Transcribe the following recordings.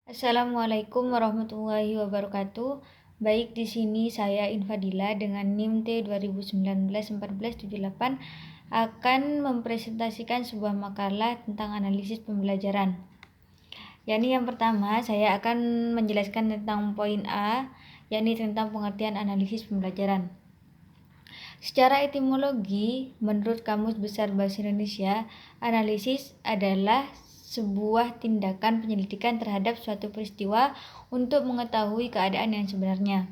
Assalamualaikum warahmatullahi wabarakatuh. Baik, di sini saya Infadila dengan NIM T 2019-1478 akan mempresentasikan sebuah makalah tentang analisis pembelajaran. Yakni yang pertama, saya akan menjelaskan tentang poin A, yakni tentang pengertian analisis pembelajaran. Secara etimologi, menurut Kamus Besar Bahasa Indonesia, analisis adalah sebuah tindakan penyelidikan terhadap suatu peristiwa untuk mengetahui keadaan yang sebenarnya.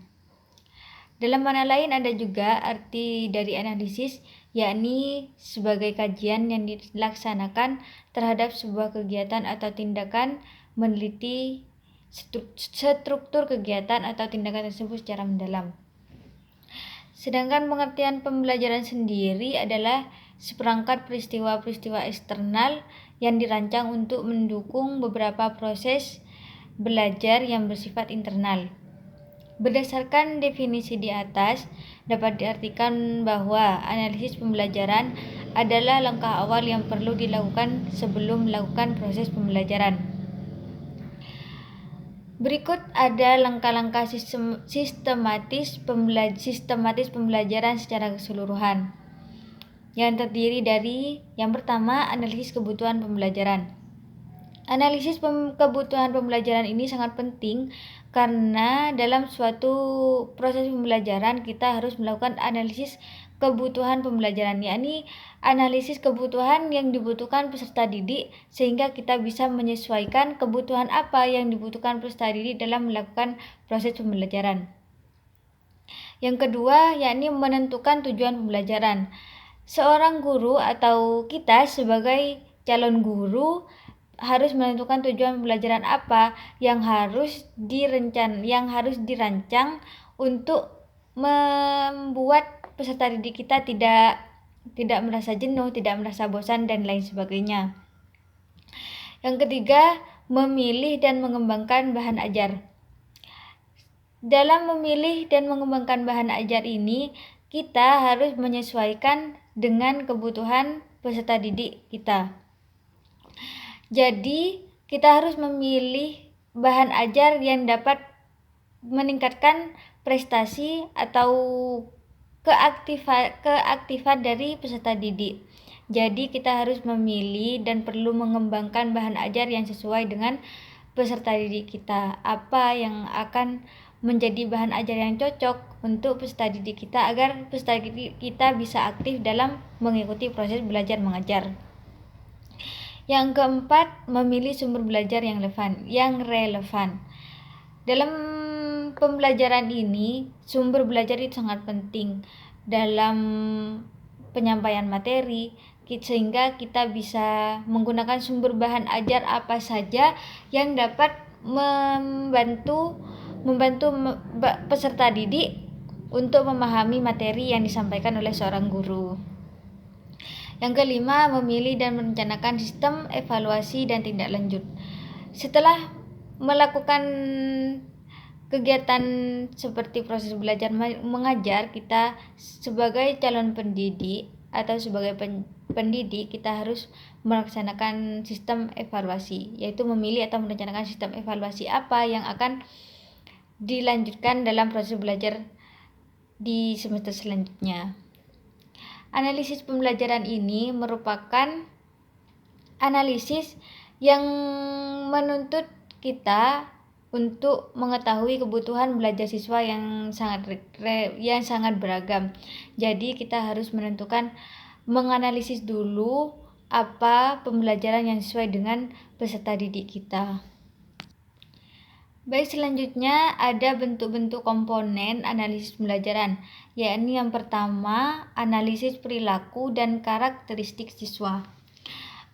Dalam mana lain ada juga arti dari analisis, yakni sebagai kajian yang dilaksanakan terhadap sebuah kegiatan atau tindakan, meneliti struktur kegiatan atau tindakan tersebut secara mendalam. Sedangkan pengertian pembelajaran sendiri adalah seperangkat peristiwa-peristiwa eksternal yang dirancang untuk mendukung beberapa proses belajar yang bersifat internal. Berdasarkan definisi di atas, dapat diartikan bahwa analisis pembelajaran adalah langkah awal yang perlu dilakukan sebelum melakukan proses pembelajaran. Berikut ada langkah-langkah sistematis pembelajaran secara keseluruhan, yang terdiri dari yang pertama, analisis kebutuhan pembelajaran. Analisis kebutuhan pembelajaran ini sangat penting karena dalam suatu proses pembelajaran kita harus melakukan analisis kebutuhan pembelajaran, yakni analisis kebutuhan yang dibutuhkan peserta didik sehingga kita bisa menyesuaikan kebutuhan apa yang dibutuhkan peserta didik dalam melakukan proses pembelajaran. Yang kedua, yakni menentukan tujuan pembelajaran. Seorang guru atau kita sebagai calon guru harus menentukan tujuan pembelajaran apa yang harus dirancang untuk membuat peserta didik kita tidak merasa jenuh, tidak merasa bosan dan lain sebagainya. Yang ketiga, memilih dan mengembangkan bahan ajar. Dalam memilih dan mengembangkan bahan ajar ini, kita harus menyesuaikan dengan kebutuhan peserta didik kita. Jadi, kita harus memilih bahan ajar yang dapat meningkatkan prestasi atau keaktifan dari peserta didik. Jadi, kita harus memilih dan perlu mengembangkan bahan ajar yang sesuai dengan peserta didik kita. Apa yang akan menjadi bahan ajar yang cocok untuk peserta didik kita agar peserta didik kita bisa aktif dalam mengikuti proses belajar mengajar. Yang keempat, memilih sumber belajar yang relevan. Dalam pembelajaran ini, sumber belajar itu sangat penting dalam penyampaian materi, sehingga kita bisa menggunakan sumber bahan ajar apa saja yang dapat membantu peserta didik untuk memahami materi yang disampaikan oleh seorang guru. Yang kelima, memilih dan merencanakan sistem evaluasi dan tindak lanjut. Setelah melakukan kegiatan seperti proses belajar mengajar, kita sebagai calon pendidik atau sebagai pendidik kita harus melaksanakan sistem evaluasi, yaitu memilih atau merencanakan sistem evaluasi apa yang akan dilanjutkan dalam proses belajar di semester selanjutnya. Analisis pembelajaran ini merupakan analisis yang menuntut kita untuk mengetahui kebutuhan belajar siswa yang sangat beragam. Jadi kita harus menganalisis dulu apa pembelajaran yang sesuai dengan peserta didik kita. Baik, selanjutnya ada bentuk-bentuk komponen analisis pembelajaran, yakni yang pertama, analisis perilaku dan karakteristik siswa.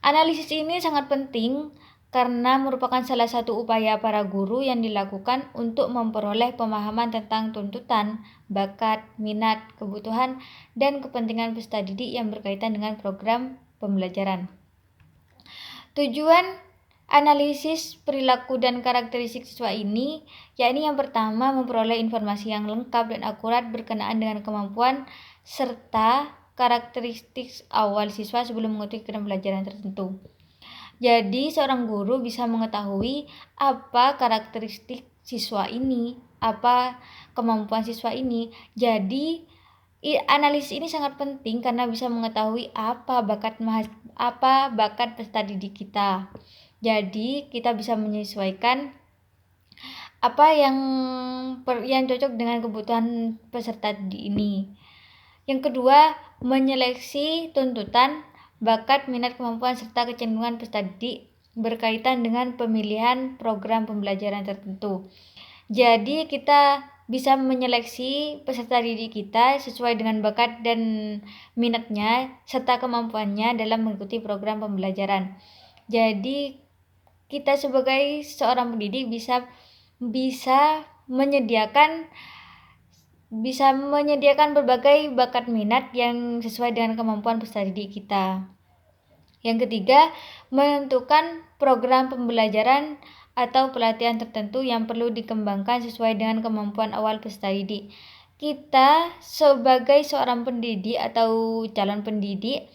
Analisis ini sangat penting karena merupakan salah satu upaya para guru yang dilakukan untuk memperoleh pemahaman tentang tuntutan, bakat, minat, kebutuhan, dan kepentingan peserta didik yang berkaitan dengan program pembelajaran. Tujuan analisis perilaku dan karakteristik siswa ini, yakni yang pertama, memperoleh informasi yang lengkap dan akurat berkenaan dengan kemampuan serta karakteristik awal siswa sebelum mengikuti kegiatan pembelajaran tertentu. Jadi seorang guru bisa mengetahui apa karakteristik siswa ini, apa kemampuan siswa ini. Jadi analisis ini sangat penting karena bisa mengetahui apa bakat peserta didik kita. Jadi kita bisa menyesuaikan apa yang cocok dengan kebutuhan peserta didik ini. Yang kedua, menyeleksi tuntutan, bakat, minat, kemampuan, serta kecenderungan peserta didik berkaitan dengan pemilihan program pembelajaran tertentu. Jadi kita bisa menyeleksi peserta didik kita sesuai dengan bakat dan minatnya serta kemampuannya dalam mengikuti program pembelajaran. Jadi kita sebagai seorang pendidik bisa menyediakan berbagai bakat minat yang sesuai dengan kemampuan peserta didik kita. Yang ketiga, menentukan program pembelajaran atau pelatihan tertentu yang perlu dikembangkan sesuai dengan kemampuan awal peserta didik. Kita sebagai seorang pendidik atau calon pendidik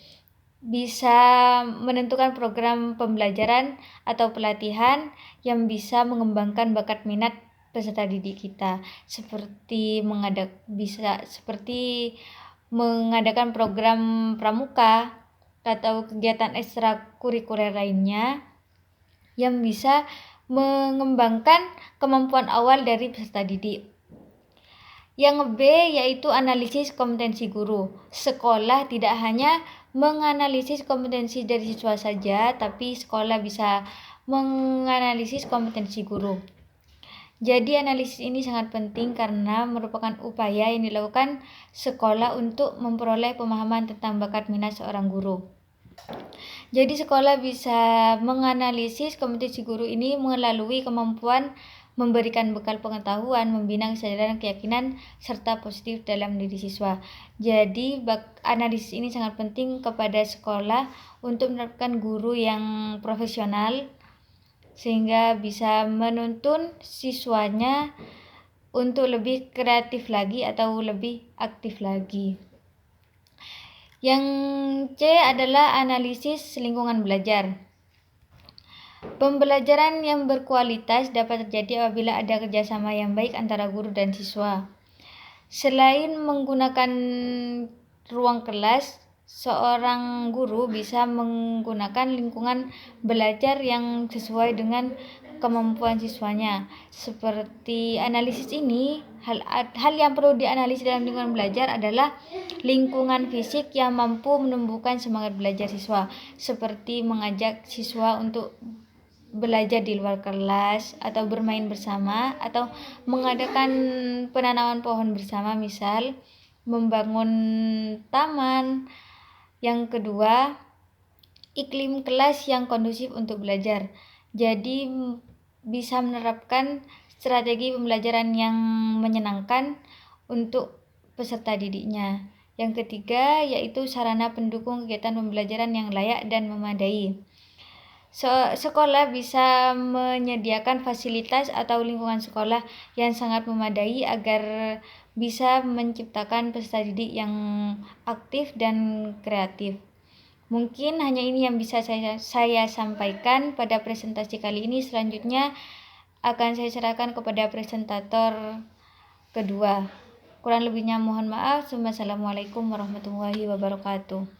bisa menentukan program pembelajaran atau pelatihan yang bisa mengembangkan bakat minat peserta didik kita, seperti mengadakan program pramuka atau kegiatan ekstrakurikuler lainnya yang bisa mengembangkan kemampuan awal dari peserta didik. Yang B yaitu analisis kompetensi guru. Sekolah tidak hanya menganalisis kompetensi dari siswa saja, tapi sekolah bisa menganalisis kompetensi guru. Jadi analisis ini sangat penting karena merupakan upaya yang dilakukan sekolah untuk memperoleh pemahaman tentang bakat minat seorang guru. Jadi sekolah bisa menganalisis kompetensi guru ini melalui kemampuan memberikan bekal pengetahuan, membina kesadaran, keyakinan, serta positif dalam diri siswa. Jadi analisis ini sangat penting kepada sekolah untuk menerapkan guru yang profesional sehingga bisa menuntun siswanya untuk lebih kreatif lagi atau lebih aktif lagi. Yang C adalah analisis lingkungan belajar. Pembelajaran yang berkualitas dapat terjadi apabila ada kerjasama yang baik antara guru dan siswa. Selain menggunakan ruang kelas, seorang guru bisa menggunakan lingkungan belajar yang sesuai dengan kemampuan siswanya. Seperti analisis ini, hal yang perlu dianalisis dalam lingkungan belajar adalah lingkungan fisik yang mampu menumbuhkan semangat belajar siswa, seperti mengajak siswa untuk belajar di luar kelas atau bermain bersama atau mengadakan penanaman pohon bersama, misal membangun taman. Yang kedua, iklim kelas yang kondusif untuk belajar. Jadi bisa menerapkan strategi pembelajaran yang menyenangkan untuk peserta didiknya. Yang ketiga yaitu sarana pendukung kegiatan pembelajaran yang layak dan memadai. Sekolah bisa menyediakan fasilitas atau lingkungan sekolah yang sangat memadai agar bisa menciptakan peserta didik yang aktif dan kreatif. Mungkin hanya ini yang bisa saya sampaikan pada presentasi kali ini. Selanjutnya akan saya serahkan kepada presentator kedua. Kurang lebihnya mohon maaf. Wassalamualaikum warahmatullahi wabarakatuh.